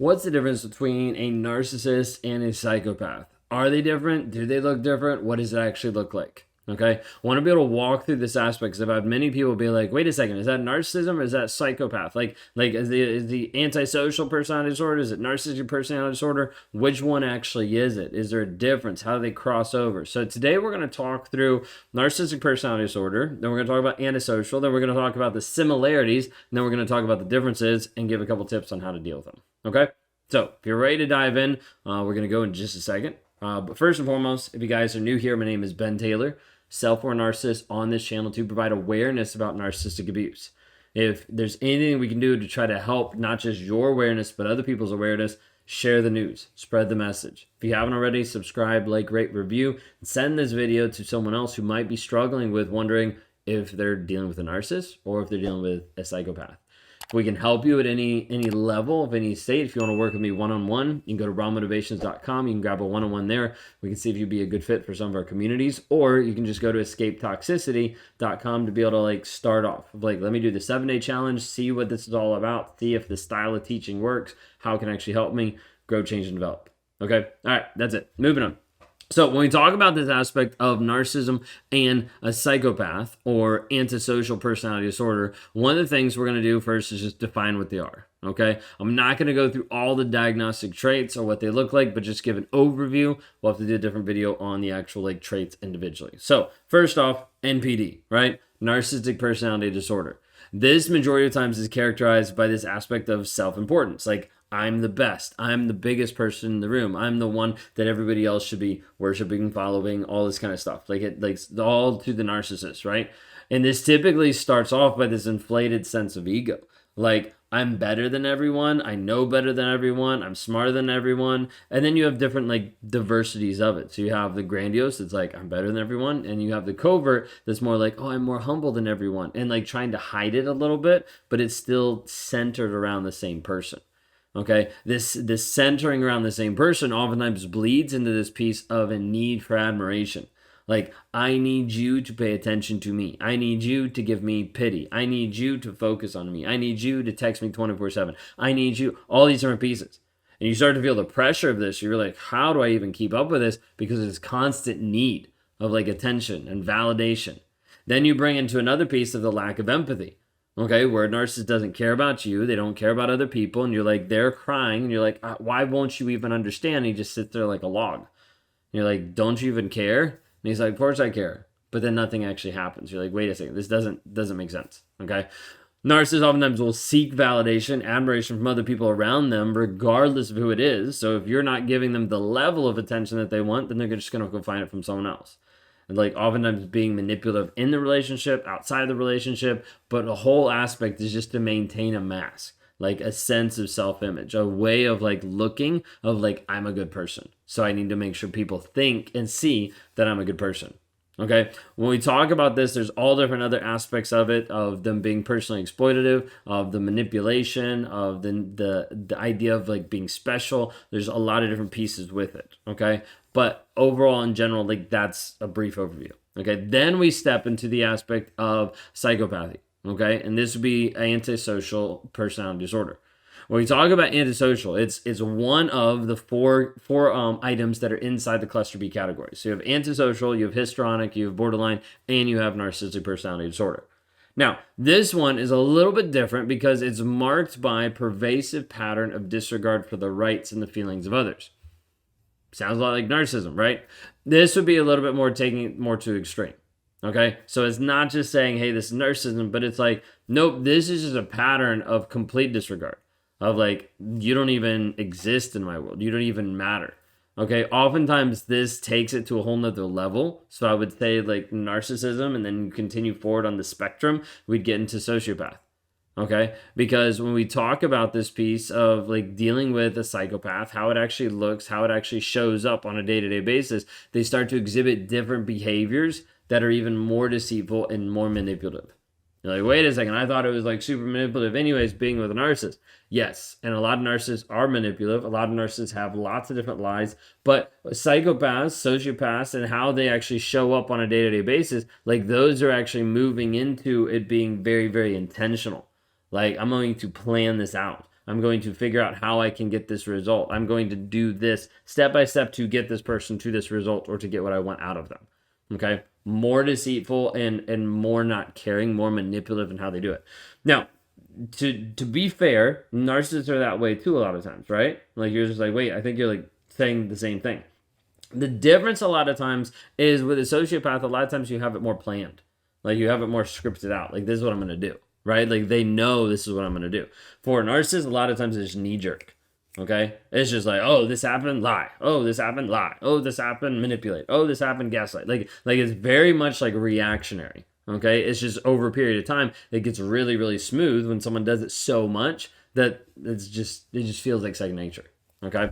What's the difference between a narcissist and a psychopath? Are they different? Do they look different? What does it actually look like? Okay, I want to be able to walk through this aspect because I've had many people be like, "Wait a second, is that narcissism or is that psychopath? Like is the antisocial personality disorder? Is it narcissistic personality disorder? Which one actually is it? Is there a difference? How do they cross over?" So today we're going to talk through narcissistic personality disorder. Then we're going to talk about antisocial. Then we're going to talk about the similarities. And then we're going to talk about the differences and give a couple tips on how to deal with them. Okay, so if you're ready to dive in, we're going to go in just a second. But first and foremost, if you guys are new here, my name is Ben Taylor, self-aware narcissist on this channel to provide awareness about narcissistic abuse. If there's anything we can do to try to help not just your awareness, but other people's awareness, share the news, spread the message. If you haven't already, subscribe, like, rate, review, and send this video to someone else who might be struggling with wondering if they're dealing with a narcissist or if they're dealing with a psychopath. If we can help you at any level of any state, if you want to work with me one-on-one, you can go to rawmotivations.com. You can grab a one-on-one there. We can see if you'd be a good fit for some of our communities, or you can just go to escapetoxicity.com to be able to like start off. Like, let me do the 7-day challenge, see what this is all about, see if the style of teaching works, how it can actually help me grow, change, and develop. Okay? All right, that's it. Moving on. So when we talk about this aspect of narcissism and a psychopath or antisocial personality disorder, one of the things we're going to do first is just define what they are. Okay, I'm not going to go through all the diagnostic traits or what they look like, but just give an overview. We'll have to do a different video on the actual like traits individually. So first off, NPD, right? Narcissistic personality disorder. This majority of times is characterized by this aspect of self-importance. Like, I'm the best. I'm the biggest person in the room. I'm the one that everybody else should be worshiping, following, all this kind of stuff. Like, it like all to the narcissist, right? And this typically starts off by this inflated sense of ego. Like, I'm better than everyone. I know better than everyone. I'm smarter than everyone. And then you have different like diversities of it. So you have the grandiose that's like, I'm better than everyone. And you have the covert that's more like, oh, I'm more humble than everyone. And like trying to hide it a little bit, but it's still centered around the same person. Okay, this centering around the same person oftentimes bleeds into this piece of a need for admiration. Like, I need you to pay attention to me. I need you to give me pity. I need you to focus on me. I need you to text me 24/7. I need you, all these different pieces. And you start to feel the pressure of this. You're like, how do I even keep up with this? Because it's constant need of like attention and validation. Then you bring into another piece of the lack of empathy. Okay, where a narcissist doesn't care about you, they don't care about other people, and you're like, they're crying, and you're like, why won't you even understand? And he just sits there like a log. And you're like, don't you even care? And he's like, of course I care. But then nothing actually happens. You're like, wait a second, this doesn't make sense. Okay, narcissists oftentimes will seek validation, admiration from other people around them, regardless of who it is. So if you're not giving them the level of attention that they want, then they're just going to go find it from someone else. And like oftentimes being manipulative in the relationship, outside the relationship, but the whole aspect is just to maintain a mask, like a sense of self-image, a way of like looking of like, I'm a good person. So I need to make sure people think and see that I'm a good person. Okay, when we talk about this, there's all different other aspects of it, of them being personally exploitative, of the manipulation, of the idea of like being special. There's a lot of different pieces with it. Okay, but overall, in general, like that's a brief overview. Okay, then we step into the aspect of psychopathy. Okay, and this would be antisocial personality disorder. When we talk about antisocial, it's one of the four items that are inside the cluster B category. So you have antisocial, you have histrionic, you have borderline, and you have narcissistic personality disorder. Now, this one is a little bit different because it's marked by a pervasive pattern of disregard for the rights and the feelings of others. Sounds a lot like narcissism, right? This would be a little bit more taking it more to extreme. Okay, so it's not just saying, hey, this is narcissism, but it's like, nope, this is just a pattern of complete disregard. Of like, you don't even exist in my world. You don't even matter. Okay, oftentimes this takes it to a whole nother level. So I would say like narcissism, and then continue forward on the spectrum, we'd get into sociopath. Okay, because when we talk about this piece of like dealing with a psychopath, how it actually looks, how it actually shows up on a day-to-day basis, they start to exhibit different behaviors that are even more deceitful and more manipulative. You're like, wait a second, I thought it was like super manipulative anyways, being with a narcissist. Yes, and a lot of narcissists are manipulative. A lot of narcissists have lots of different lies. But psychopaths, sociopaths, and how they actually show up on a day-to-day basis, like those are actually moving into it being very, very intentional. Like, I'm going to plan this out. I'm going to figure out how I can get this result. I'm going to do this step by step to get this person to this result or to get what I want out of them. Okay? More deceitful and more not caring, more manipulative in how they do it. Now, to be fair, narcissists are that way too a lot of times, right? Like you're just like, wait, I think you're like saying the same thing. The difference a lot of times is with a sociopath, a lot of times you have it more planned. Like you have it more scripted out. Like this is what I'm going to do, right? Like they know this is what I'm going to do. For a narcissist, a lot of times it's just knee jerk. Okay? It's just like, oh, this happened, lie. Oh, this happened, lie. Oh, this happened, manipulate. Oh, this happened, gaslight. Like it's very much like reactionary. Okay? It's just over a period of time, it gets really, really smooth when someone does it so much that it just feels like second nature. Okay.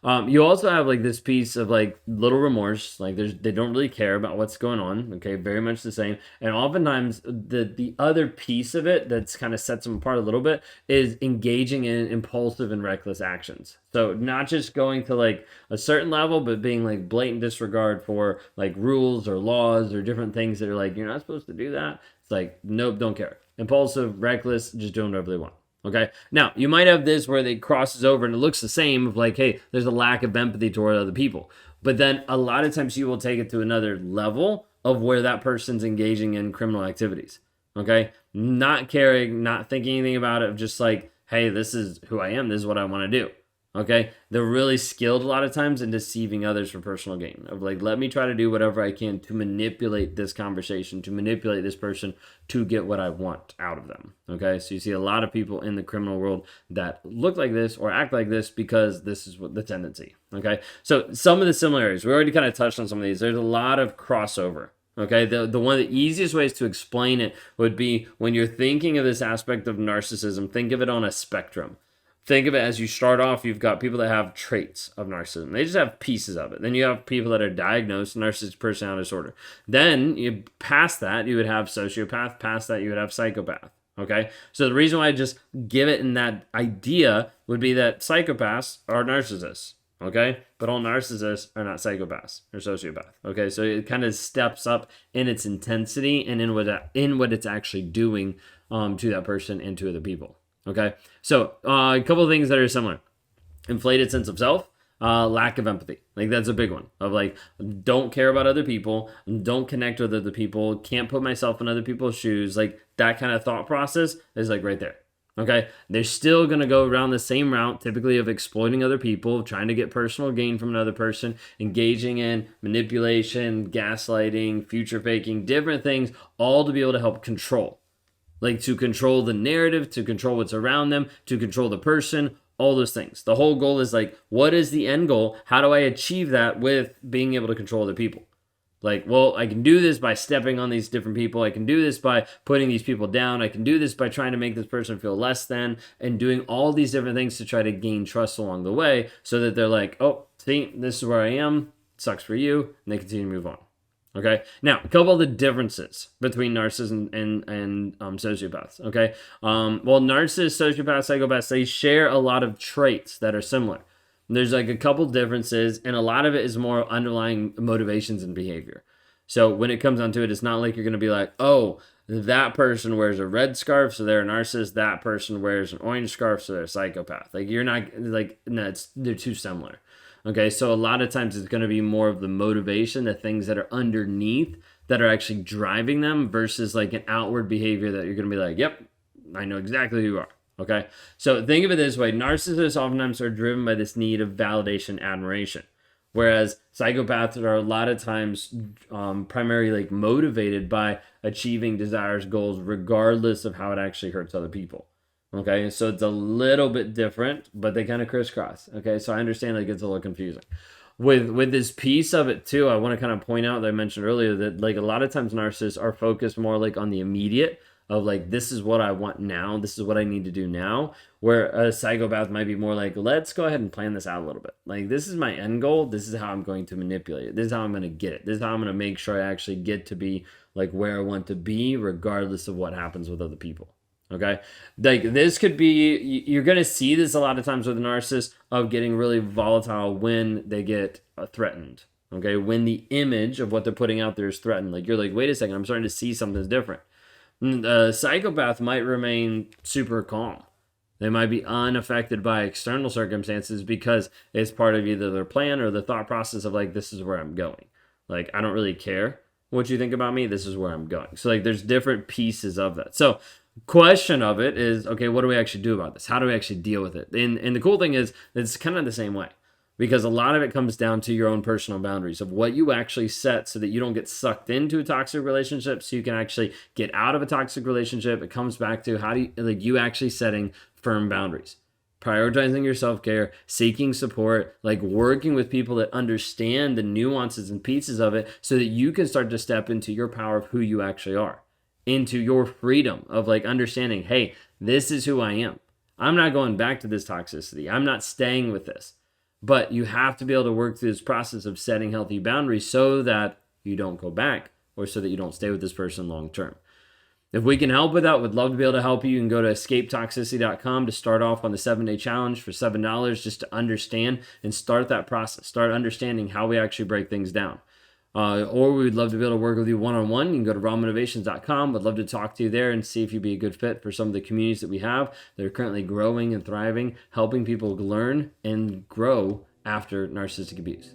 You also have like this piece of like little remorse, like they don't really care about what's going on. Okay. Very much the same. And oftentimes the other piece of it that's kind of sets them apart a little bit is engaging in impulsive and reckless actions. So not just going to like a certain level, but being like blatant disregard for like rules or laws or different things that are like, you're not supposed to do that. It's like, nope, don't care. Impulsive, reckless, just doing whatever they want. Okay. Now, you might have this where it crosses over and it looks the same of like, hey, there's a lack of empathy toward other people. But then a lot of times you will take it to another level of where that person's engaging in criminal activities. Okay. Not caring, not thinking anything about it, just like, hey, this is who I am. This is what I want to do. Okay. They're really skilled a lot of times in deceiving others for personal gain of like, let me try to do whatever I can to manipulate this conversation, to manipulate this person to get what I want out of them. Okay. So you see a lot of people in the criminal world that look like this or act like this because this is what the tendency. Okay. So some of the similarities, we already kind of touched on some of these. There's a lot of crossover. Okay, the one of the easiest ways to explain it would be when you're thinking of this aspect of narcissism, think of it on a spectrum. Think of it as you start off, you've got people that have traits of narcissism. They just have pieces of it. Then you have people that are diagnosed narcissistic personality disorder. Then you past that, you would have sociopath. Past that, you would have psychopath. Okay? So the reason why I just give it in that idea would be that psychopaths are narcissists. Okay? But all narcissists are not psychopaths or sociopath. Okay? So it kind of steps up in its intensity and in what it's actually doing to that person and to other people. Okay, so a couple of things that are similar. Inflated sense of self, lack of empathy. Like that's a big one of like, don't care about other people, don't connect with other people, can't put myself in other people's shoes. Like that kind of thought process is like right there. Okay, they're still going to go around the same route, typically of exploiting other people, trying to get personal gain from another person, engaging in manipulation, gaslighting, future faking, different things, all to be able to help control. Like to control the narrative, to control what's around them, to control the person, all those things. The whole goal is like, what is the end goal? How do I achieve that with being able to control other people? Like, well, I can do this by stepping on these different people. I can do this by putting these people down. I can do this by trying to make this person feel less than and doing all these different things to try to gain trust along the way so that they're like, oh, see, this is where I am. Sucks for you. And they continue to move on. Okay. Now, a couple of the differences between narcissists and sociopaths. Okay. Well, narcissists, sociopaths, psychopaths, they share a lot of traits that are similar. There's like a couple differences, and a lot of it is more underlying motivations and behavior. So when it comes down to it, it's not like you're going to be like, oh, that person wears a red scarf, so they're a narcissist. That person wears an orange scarf, so they're a psychopath. Like you're not like, no, they're too similar. Okay, so a lot of times it's going to be more of the motivation, the things that are underneath that are actually driving them versus like an outward behavior that you're going to be like, yep, I know exactly who you are. Okay, so think of it this way. Narcissists oftentimes are driven by this need of validation, admiration, whereas psychopaths are a lot of times primarily like motivated by achieving desires, goals, regardless of how it actually hurts other people. Okay, so it's a little bit different, but they kind of crisscross. Okay, so I understand it gets a little confusing. With this piece of it too, I want to kind of point out that I mentioned earlier that like a lot of times narcissists are focused more like on the immediate of like, this is what I want now, this is what I need to do now, where a psychopath might be more like, let's go ahead and plan this out a little bit. Like, this is my end goal, this is how I'm going to manipulate it, this is how I'm going to get it, this is how I'm going to make sure I actually get to be like where I want to be, regardless of what happens with other people. Okay, like this could be, you're going to see this a lot of times with a narcissist of getting really volatile when they get threatened. Okay, when the image of what they're putting out there is threatened, like you're like, wait a second, I'm starting to see something's different. A psychopath might remain super calm. They might be unaffected by external circumstances because it's part of either their plan or the thought process of like, this is where I'm going. Like, I don't really care what you think about me. This is where I'm going. So like, there's different pieces of that. So question of it is, okay, what do we actually do about this? How do we actually deal with it? And the cool thing is it's kind of the same way, because a lot of it comes down to your own personal boundaries of what you actually set so that you don't get sucked into a toxic relationship, so you can actually get out of a toxic relationship. It comes back to how do you, like, you actually setting firm boundaries, prioritizing your self-care, seeking support, like working with people that understand the nuances and pieces of it so that you can start to step into your power of who you actually are, into your freedom of like understanding, hey, this is who I am. I'm not going back to this toxicity. I'm not staying with this. But you have to be able to work through this process of setting healthy boundaries so that you don't go back, or so that you don't stay with this person long term. If we can help with that, we'd love to be able to help you. You can go to escapetoxicity.com to start off on the 7-day challenge for $7 just to understand and start that process. Start understanding how we actually break things down. Or we would love to be able to work with you one-on-one. You can go to rawmotivations.com. We'd love to talk to you there and see if you'd be a good fit for some of the communities that we have that are currently growing and thriving, helping people learn and grow after narcissistic abuse.